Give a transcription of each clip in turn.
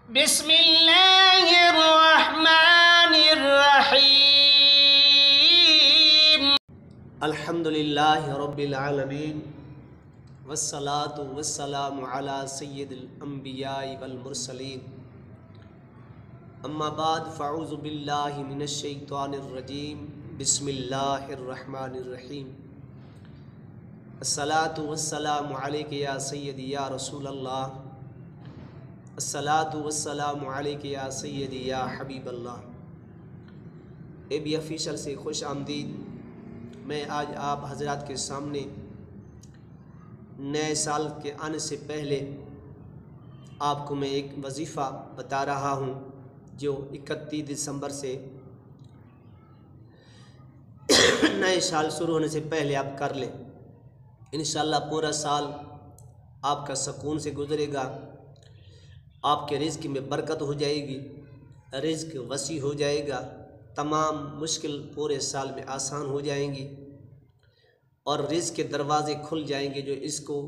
बिस्मिल्लाहिर्रहमानिर्रहीम। अल्हम्दुलिल्लाहि रब्बिल आलमीन वस्सलातु वस्सलामु अला सय्यिदिल अंबियाइ वल मुरसलीन। अम्मा बाद फ़अऊज़ु बिल्लाहि मिनश शैतानिर रजीम। बिस्मिल्लाहिर्रहमानिर्रहीम। अस्सलातु वस्सलामु अलैका या सय्यदी या रसूलल्लाह। अस्सलातु वस्सलामु अलैका या सय्यदी या हबीबल्लाह। एबी ऑफिशियल से खुश आमदीद। मैं आज आप हज़रात के सामने नए साल के आने से पहले आपको मैं एक वजीफ़ा बता रहा हूँ जो 31 दिसंबर से नए साल शुरू होने से पहले आप कर लें। इंशाअल्लाह पूरा साल आपका सुकून से गुजरेगा, आपके रिज़्क़ में बरकत हो जाएगी, रिज़्क़ वसी हो जाएगा, तमाम मुश्किल पूरे साल में आसान हो जाएंगी और रिज़्क़ के दरवाज़े खुल जाएंगे। जो इसको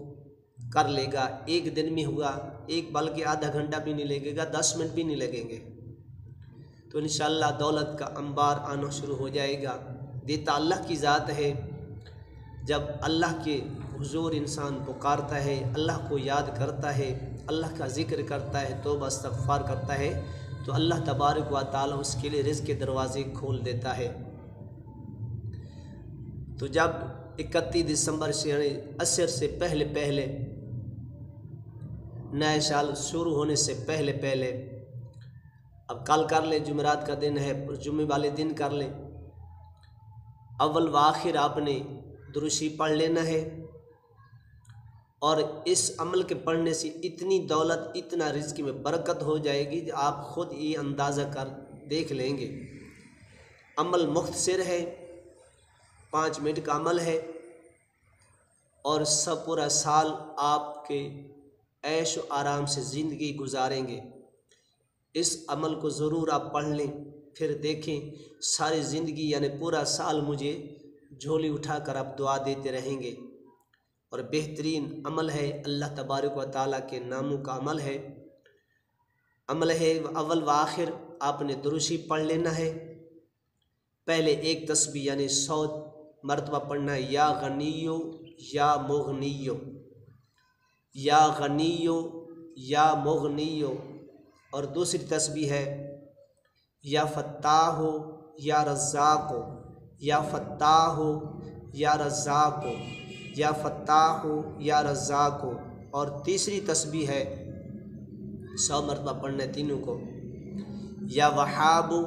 कर लेगा, एक दिन में हुआ, एक बल्कि आधा घंटा भी नहीं लगेगा, 10 मिनट भी नहीं लगेंगे, तो इंशाअल्लाह दौलत का अंबार आना शुरू हो जाएगा। देता अल्लाह की ज़ात है। जब अल्लाह के हुजूर इंसान पुकारता है, अल्लाह को याद करता है, अल्लाह का ज़िक्र करता है, तौबा इस्तग़फ़ार करता है, तो अल्लाह तबारक व तआला उसके लिए रिज़्क़ के दरवाज़े खोल देता है। तो जब 31 दिसंबर से यानी असर से पहले पहले, नए साल शुरू होने से पहले पहले, अब कल कर ले, जुमेरात का दिन है, जुम्मे वाले दिन कर ले, अव्वल व आखिर आपने दुरूशी पढ़ लेना है। और इस अमल के पढ़ने से इतनी दौलत, इतना रिज़्क़ में बरकत हो जाएगी कि आप ख़ुद ये अंदाज़ा कर देख लेंगे। अमल मुख्तसर है, 5 मिनट का अमल है और सब पूरा साल आपके ऐश व आराम से ज़िंदगी गुजारेंगे। इस अमल को ज़रूर आप पढ़ लें, फिर देखें सारी ज़िंदगी यानी पूरा साल मुझे झोली उठाकर आप दुआ देते रहेंगे। और बेहतरीन अमल है, अल्लाह तबारक व तआला के नामों का अमल है। अव्वल व आखिर आपने दुरूशी पढ़ लेना है। पहले एक तस्बीह यानी 100 मरतबा पढ़ना है, या गनियो या मुगनियो, या गनियो या मुगनियो। और दूसरी तस्बीह है, या फत्ताहो या रज़्ज़ाक़ो, या फत्ताहो या रज़्ज़ाक़ो, या फत्ताहो या रज़्ज़ाक़ो। और तीसरी तस्बीह है, 100 मरतबा पढ़ना तीनों को, या वहाबो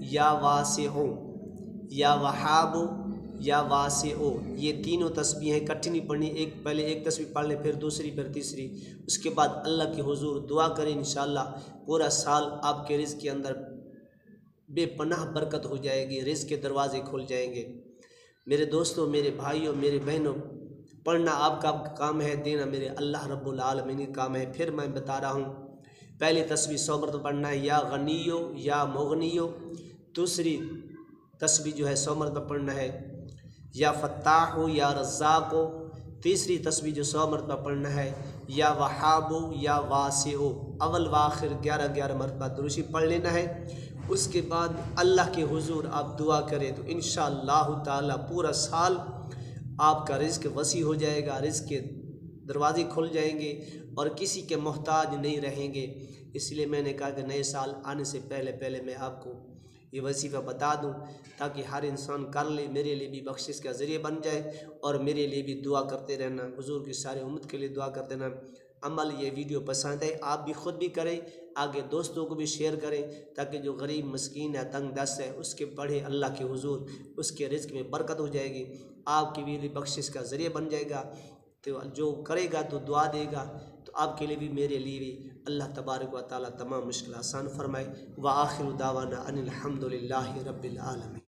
या वासिओ, या वहाबो या वासिओ। ये तीनों तस्बीह हैं, इकट्ठी नहीं पढ़नी, एक पहले एक तस्बीह पढ़ ले, फिर दूसरी, फिर तीसरी, उसके बाद अल्लाह के हुजूर दुआ करें। इंशाअल्लाह पूरा साल आपके रिज़्क़ के अंदर बेपनाह बरकत हो जाएगी, रिज़्क़ के दरवाज़े खुल जाएंगे। मेरे दोस्तों, मेरे भाइयों, मेरे बहनों, पढ़ना आपका काम है, देना मेरे अल्लाह रब्बुल आलमीन का काम है। फिर मैं बता रहा हूँ, पहली तस्बीह 100 मरतबा पढ़ना है, या गनियो या मुगनियो। दूसरी तस्बीह जो है 100 मरतबा पढ़ना है, या फत्ताहो या रज़्ज़ाक़ो। तीसरी तस्बीह जो 100 मरतबा पढ़ना है, या वहाबो या वासिओ। अव्वल व आखिर 11-11 मरतबा दुरूशी पढ़ लेना है। उसके बाद अल्लाह के हुजूर आप दुआ करें तो इंशाअल्लाह ताला पूरा साल आपका रिज़्क़ वसी हो जाएगा, रिज़्क़ के दरवाज़े खुल जाएंगे और किसी के मोहताज नहीं रहेंगे। इसलिए मैंने कहा कि नए साल आने से पहले पहले मैं आपको ये वजीफ़ा बता दूं ताकि हर इंसान कर ले, मेरे लिए भी बख्शिश का ज़रिए बन जाए और मेरे लिए भी दुआ करते रहना, हुजूर की सारी उम्मत के लिए दुआ करते रहना। अमल ये वीडियो पसंद है, आप भी ख़ुद भी करें, आगे दोस्तों को भी शेयर करें ताकि जो गरीब मस्कीन है, तंग दस्त है, उसके पढ़े अल्लाह के हुजूर, उसके रिज़्क़ में बरकत हो जाएगी, आपकी भी बख्शिश का ज़रिए बन जाएगा। तो जो करेगा तो दुआ देगा, तो आपके लिए भी मेरे लिए भी अल्लाह तबारक व तआला तमाम मुश्किल आसान फरमाए। व आखिरु दावाना अनिल हम्दुलिल्लाहि रब्बिल आलमीन।